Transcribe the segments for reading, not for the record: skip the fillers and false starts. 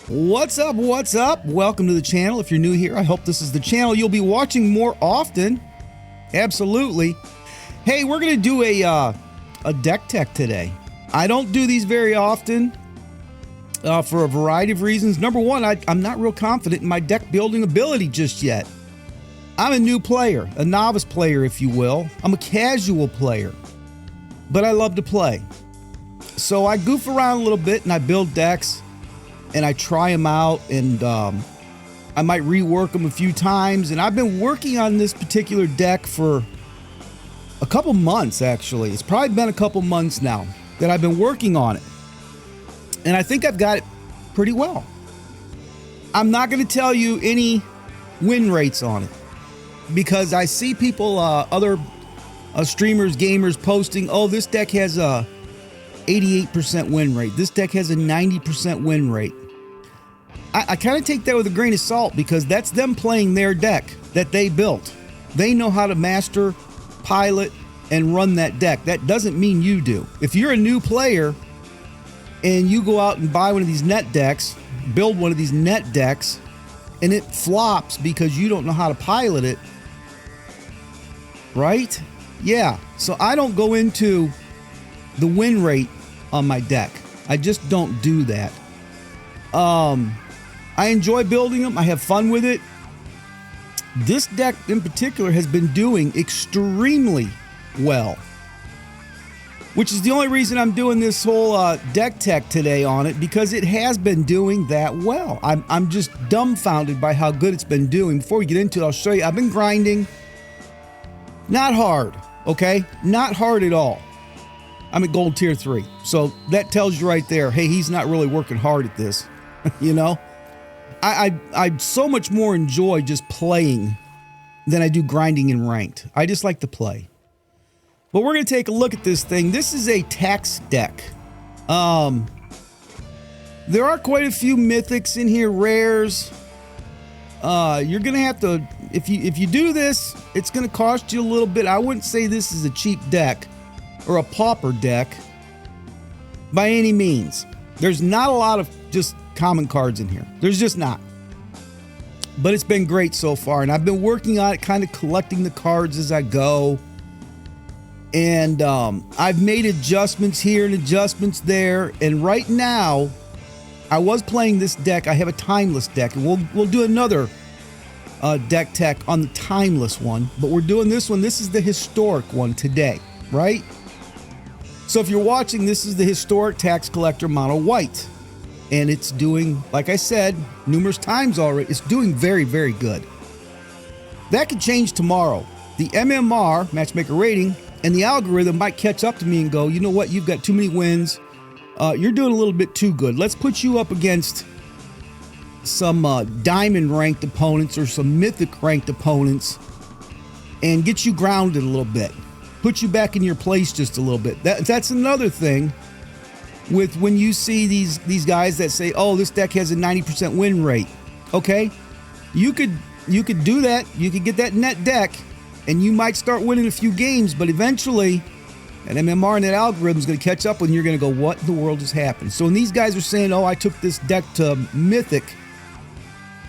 What's up? What's up? Welcome to the channel. If you're new here, I hope this is the channel you'll be watching more often. Absolutely. Hey, we're going to do a deck tech today. I don't do these very often for a variety of reasons. Number one, I'm not real confident in my deck building ability just yet. I'm a new player, a novice player, if you will. I'm a casual player, but I love to play. So I goof around a little bit and I build decks and I try them out, and I might rework them a few times. And I've been working on this particular deck for a couple months, actually. It's probably been a couple months now that I've been working on it. And I think I've got it pretty well. I'm not going to tell you any win rates on it because I see people, other streamers, gamers posting, oh, this deck has a 88% win rate. This deck has a 90% win rate. I kind of take that with a grain of salt because that's them playing their deck that they built. They know how to master, pilot, and run that deck. That doesn't mean you do. If you're a new player and you go out and buy one of these net decks, build one of these net decks, and it flops because you don't know how to pilot it, right? Yeah, so I don't go into the win rate on my deck. I just don't do that. I enjoy building them. I have fun with it. This deck in particular has been doing extremely well, which is the only reason I'm doing this whole deck tech today on it, because it has been doing that well. I'm just dumbfounded by how good it's been doing. Before we get into it, I'll show you. I've been grinding. Not hard, okay? Not hard at all. I'm at gold tier 3. So that tells you right there, hey, he's not really working hard at this, you know? I so much more enjoy just playing than I do grinding in ranked. I just like to play. But we're going to take a look at this thing. This is a tax deck. There are quite a few mythics in here, rares. You're going to have to, if you do this, it's going to cost you a little bit. I wouldn't say this is a cheap deck or a pauper deck by any means. There's not a lot of just common cards in here. There's just not. But it's been great so far, and I've been working on it, kind of collecting the cards as I go. And I've made adjustments here and adjustments there. And right now, I was playing this deck. I have a timeless deck, and we'll do another deck tech on the timeless one. But we're doing this one. This is the historic one today, right? So if you're watching, this is the historic tax collector mono white. And it's doing, like I said, numerous times already, it's doing very, very good. That could change tomorrow. The MMR, matchmaker rating, and the algorithm might catch up to me and go, you know what, you've got too many wins. You're doing a little bit too good. Let's put you up against some diamond ranked opponents or some mythic ranked opponents and get you grounded a little bit. Put you back in your place just a little bit. That's another thing with when you see these guys that say, oh, this deck has a 90% win rate. Okay, you could do that. You could get that net deck and you might start winning a few games, but eventually an MMR and that algorithm is going to catch up and you're going to go, what in the world just happened? So when these guys are saying, oh, I took this deck to mythic,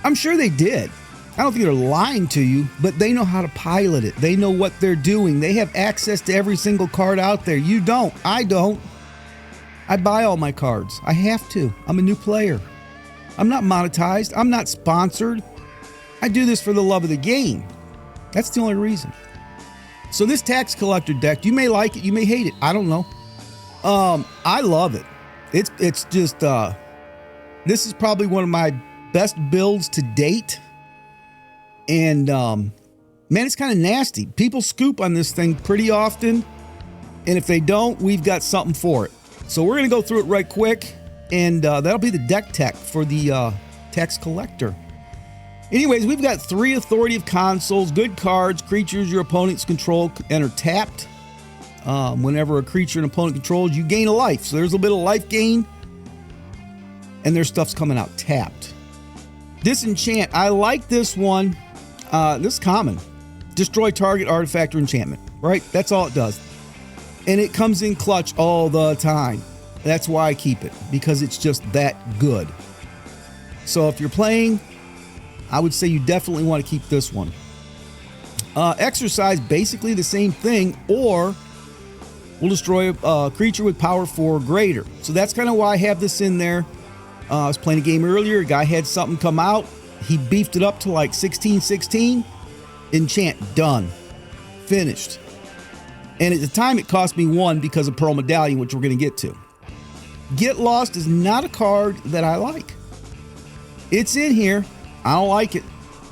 I'm sure they did. I don't think they're lying to you, but they know how to pilot it. They know what they're doing. They have access to every single card out there. You don't. I don't. I buy all my cards. I have to. I'm a new player. I'm not monetized. I'm not sponsored. I do this for the love of the game. That's the only reason. So this tax collector deck, you may like it, you may hate it. I don't know. I love it. It's just this is probably one of my best builds to date. And man, it's kind of nasty. People scoop on this thing pretty often, and if they don't, we've got something for it. So we're going to go through it right quick, and that'll be the deck tech for the tax collector. Anyways, we've got 3 authority of consoles, good cards, creatures your opponents control and are tapped. Whenever a creature an opponent controls, you gain a life. So there's a little bit of life gain, and their stuff's coming out tapped. Disenchant, I like this one. This is common. Destroy target artifact or enchantment, right? That's all it does. And it comes in clutch all the time. That's why I keep it, because it's just that good. So if you're playing, I would say you definitely want to keep this one. Exercise, basically the same thing, or will destroy a creature with power 4 or greater. So that's kind of why I have this in there. I was playing a game earlier. A guy had something come out. He beefed it up to like 16/16. Enchant, done. Finished. And at the time, it cost me 1 because of Pearl Medallion, which we're going to get to. Get Lost is not a card that I like. It's in here. I don't like it.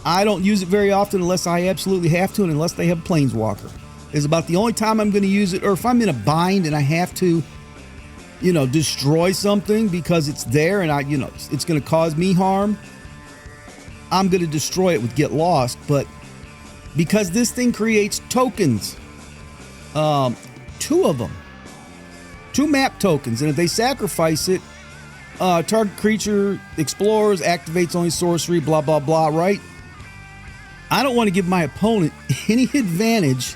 I don't use it very often unless I absolutely have to, and unless they have Planeswalker. It's about the only time I'm going to use it, or if I'm in a bind and I have to, you know, destroy something because it's there and it's going to cause me harm, I'm going to destroy it with Get Lost. But because this thing creates tokens, 2 of them, 2 map tokens, and if they sacrifice it, target creature explores, activates only sorcery, blah, blah, blah, right? I don't want to give my opponent any advantage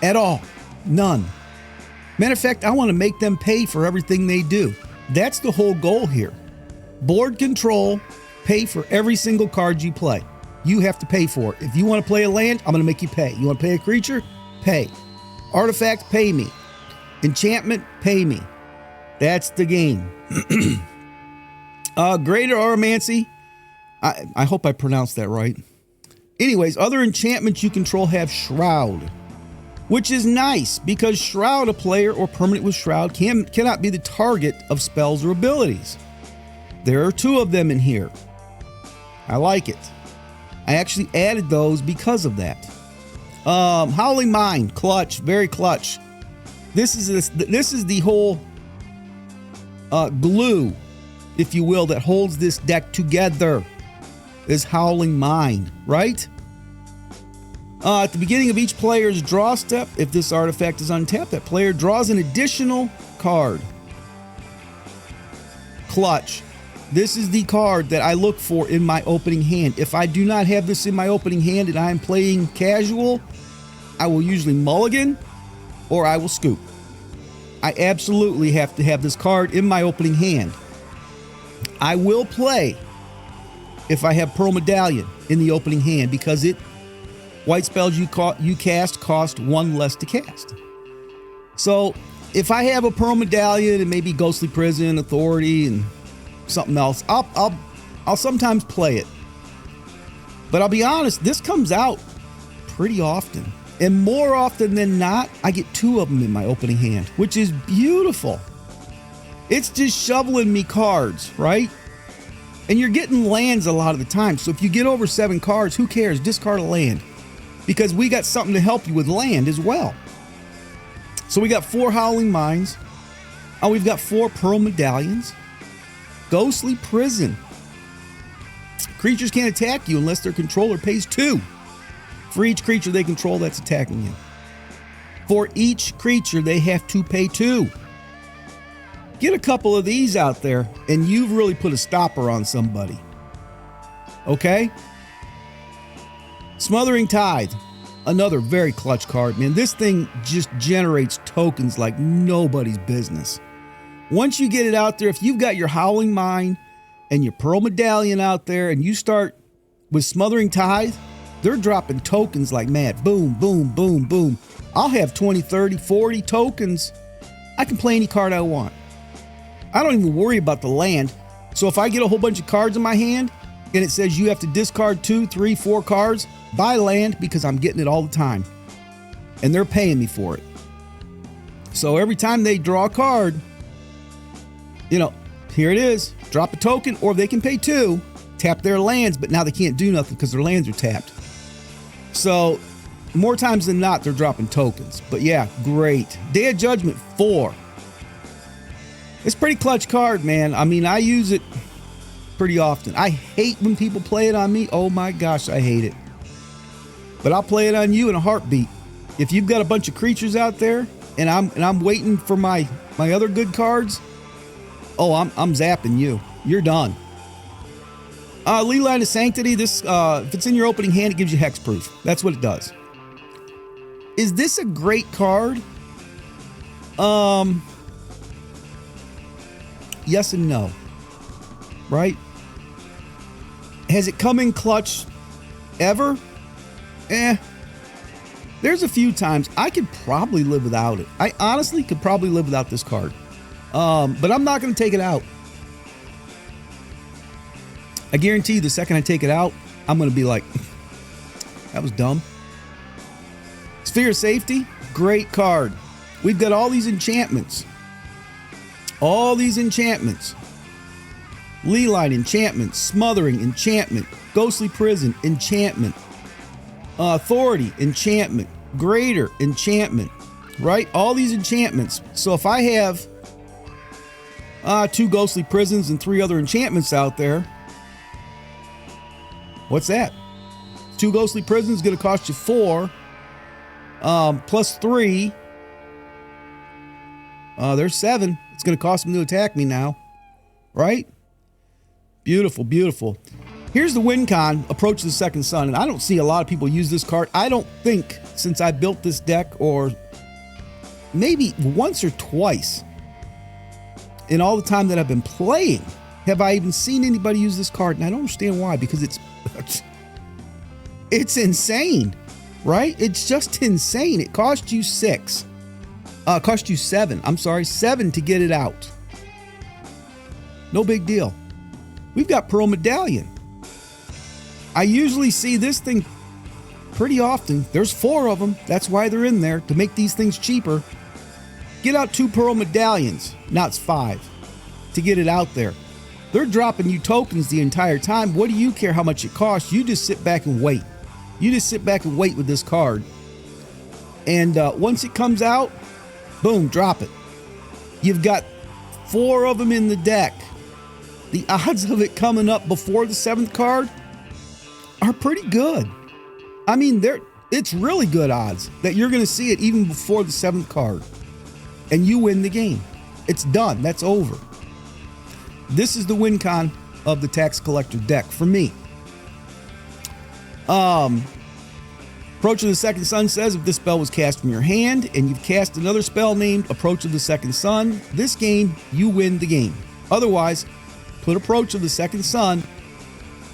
at all. None. Matter of fact, I want to make them pay for everything they do. That's the whole goal here. Board control, pay for every single card you play. You have to pay for it. If you want to play a land, I'm going to make you pay. You want to pay a creature? Pay. Artifact? Pay me. Enchantment? Pay me. That's the game. Greater Aromancy. I hope I pronounced that right. Anyways, other enchantments you control have Shroud, which is nice because Shroud, a player or permanent with Shroud, cannot be the target of spells or abilities. There are 2 of them in here. I like it. I actually added those because of that. Howling Mine, clutch, very clutch. This is the whole glue, if you will, that holds this deck together. Is Howling Mine, right? At the beginning of each player's draw step, if this artifact is untapped, that player draws an additional card. Clutch. This is the card that I look for in my opening hand. If I do not have this in my opening hand and I am playing casual, I will usually mulligan or I will scoop. I absolutely have to have this card in my opening hand. I will play if I have Pearl Medallion in the opening hand because white spells you cast cost 1 less to cast. So if I have a Pearl Medallion and maybe Ghostly Prison, Authority, and something else, I'll sometimes play it. But I'll be honest, this comes out pretty often. And more often than not, I get 2 of them in my opening hand, which is beautiful. It's just shoveling me cards, right? And you're getting lands a lot of the time. So if you get over 7 cards, who cares? Discard a land. Because we got something to help you with land as well. So we got 4 Howling Mines. We've got 4 Pearl Medallions. Ghostly Prison. Creatures can't attack you unless their controller pays 2. For each creature they control that's attacking you. For each creature they have to pay 2. Get a couple of these out there and you've really put a stopper on somebody. Okay? Smothering Tithe. Another very clutch card, man. This thing just generates tokens like nobody's business. Once you get it out there, if you've got your Howling Mine and your Pearl Medallion out there and you start with Smothering Tithe, they're dropping tokens like mad. Boom, boom, boom, boom. I'll have 20, 30, 40 tokens. I can play any card I want. I don't even worry about the land. So if I get a whole bunch of cards in my hand and it says you have to discard 2, 3, 4 cards, buy land because I'm getting it all the time. And they're paying me for it. So every time they draw a card, here it is. Drop a token, or they can pay 2, tap their lands, but now they can't do nothing because their lands are tapped. So more times than not, they're dropping tokens. But yeah, great. Day of Judgment 4. It's a pretty clutch card, man. I mean, I use it pretty often. I hate when people play it on me. Oh my gosh, I hate it. But I'll play it on you in a heartbeat. If you've got a bunch of creatures out there and I'm waiting for my other good cards, oh, I'm zapping you. You're done. Leyline of Sanctity. This, if it's in your opening hand, it gives you hexproof. That's what it does. Is this a great card? Yes and no. Right? Has it come in clutch ever? There's a few times I could probably live without it. I honestly could probably live without this card. But I'm not going to take it out. I guarantee you the second I take it out, I'm going to be like, that was dumb. Sphere of Safety, great card. We've got all these enchantments. All these enchantments. Leeline enchantment, Smothering enchantment, Ghostly Prison enchantment, Authority enchantment, Greater enchantment, right? All these enchantments. So if I have 2 Ghostly Prisons and 3 other enchantments out there, what's that? 2 Ghostly Prisons is going to cost you 4, plus 3. There's 7. It's going to cost them to attack me now, right? Beautiful, beautiful. Here's the win con, Approach the Second Sun, and I don't see a lot of people use this card. I don't think since I built this deck, or maybe once or twice in all the time that I've been playing, have I even seen anybody use this card. And I don't understand why, because it's insane, right? It's just insane. It cost you 6. Cost you 7. I'm sorry, 7 to get it out. No big deal. We've got Pearl Medallion. I usually see this thing pretty often. There's 4 of them. That's why they're in there, to make these things cheaper. Get out 2 Pearl Medallions. Now it's 5 to get it out there. They're dropping you tokens the entire time. What do you care how much it costs? You just sit back and wait. You just sit back and wait with this card. And once it comes out, boom, drop it. You've got 4 of them in the deck. The odds of it coming up before the 7th card are pretty good. I mean, it's really good odds that you're going to see it even before the 7th card. And you win the game. It's done. That's over. This is the win con of the Tax Collector deck for me. Approach of the Second Sun says if this spell was cast from your hand and you've cast another spell named Approach of the Second Sun, this game, you win the game. Otherwise, put Approach of the Second Sun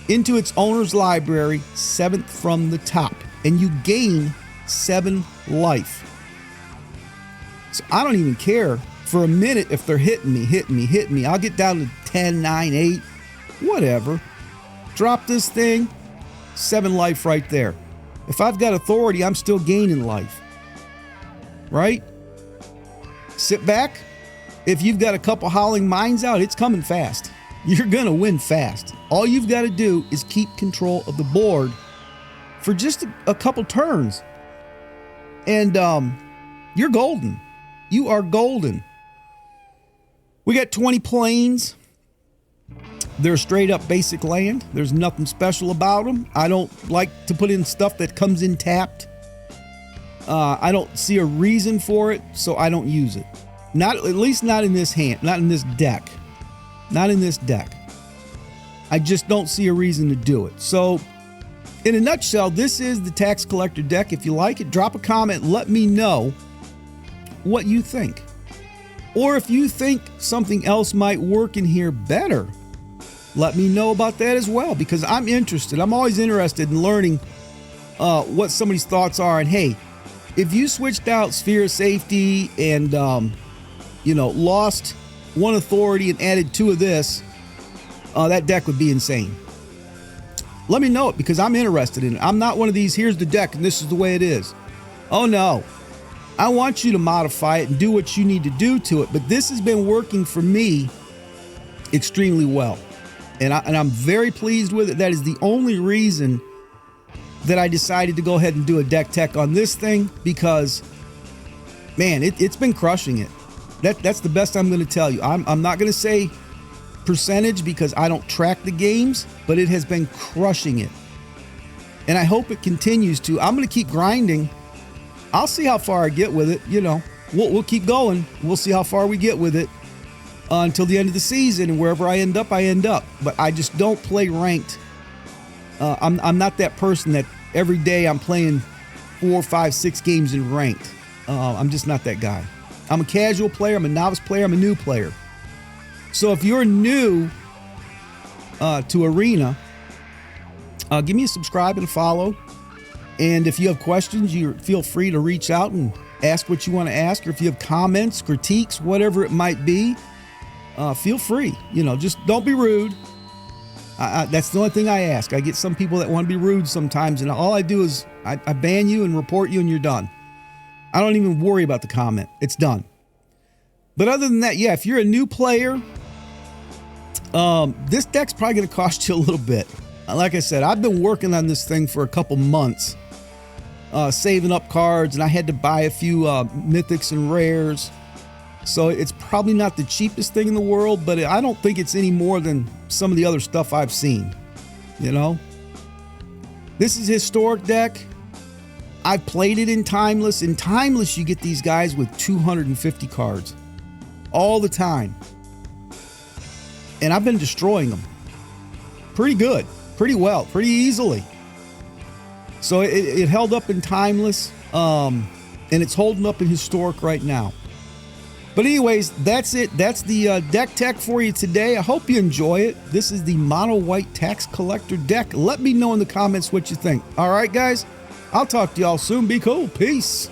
into its owner's library, 7th from the top, and you gain 7 life. So I don't even care for a minute if they're hitting me. I'll get down to 10, 9, 8, whatever. Drop this thing, 7 life right there. If I've got authority, I'm still gaining life, right? Sit back. If you've got a couple Howling Mines out, it's coming fast. You're going to win fast. All you've got to do is keep control of the board for just a couple turns. And you're golden. You are golden. We got 20 plains. They're straight up basic land. There's nothing special about them. I don't like to put in stuff that comes in tapped. I don't see a reason for it, so I don't use it. Not, at least not in this hand, not in this deck. Not in this deck. I just don't see a reason to do it. So, in a nutshell, this is the Tax Collector deck. If you like it, drop a comment. Let me know what you think. Or if you think something else might work in here better, let me know about that as well, because I'm interested. I'm always interested in learning what somebody's thoughts are. And hey, if you switched out Sphere of Safety and, lost 1 authority and added 2 of this, that deck would be insane. Let me know it, because I'm interested in it. I'm not one of these, here's the deck and this is the way it is. Oh no. I want you to modify it and do what you need to do to it. But this has been working for me extremely well. And I'm very pleased with it. That is the only reason that I decided to go ahead and do a deck tech on this thing, because, man, it's been crushing it. That's the best I'm going to tell you. I'm not going to say percentage because I don't track the games, but it has been crushing it. And I hope it continues to. I'm going to keep grinding. I'll see how far I get with it. We'll keep going. We'll see how far we get with it until the end of the season, and wherever I end up, I end up. But I just don't play ranked. I'm not that person that every day I'm playing 4, 5, 6 games in ranked. I'm just not that guy. I'm a casual player. I'm a novice player. I'm a new player. So if you're new to Arena Give me a subscribe and a follow. And if you have questions, you feel free to reach out and ask what you want to ask. Or if you have comments, critiques, whatever it might be, feel free. Just don't be rude. That's the only thing I ask. I get some people that want to be rude sometimes, and all I do is I ban you and report you, and you're done. I don't even worry about the comment. It's done. But other than that, yeah, if you're a new player, this deck's probably going to cost you a little bit. Like I said, I've been working on this thing for a couple months, saving up cards, and I had to buy a few mythics and rares. So it's probably not the cheapest thing in the world, but I don't think it's any more than some of the other stuff I've seen. This is a historic deck. I've played it in Timeless. In Timeless, you get these guys with 250 cards all the time. And I've been destroying them pretty good, pretty well, pretty easily. So it held up in Timeless, and it's holding up in Historic right now. But anyways, that's it. That's the deck tech for you today. I hope you enjoy it. This is the Mono White Tax Collector deck. Let me know in the comments what you think. All right, guys? I'll talk to y'all soon. Be cool. Peace.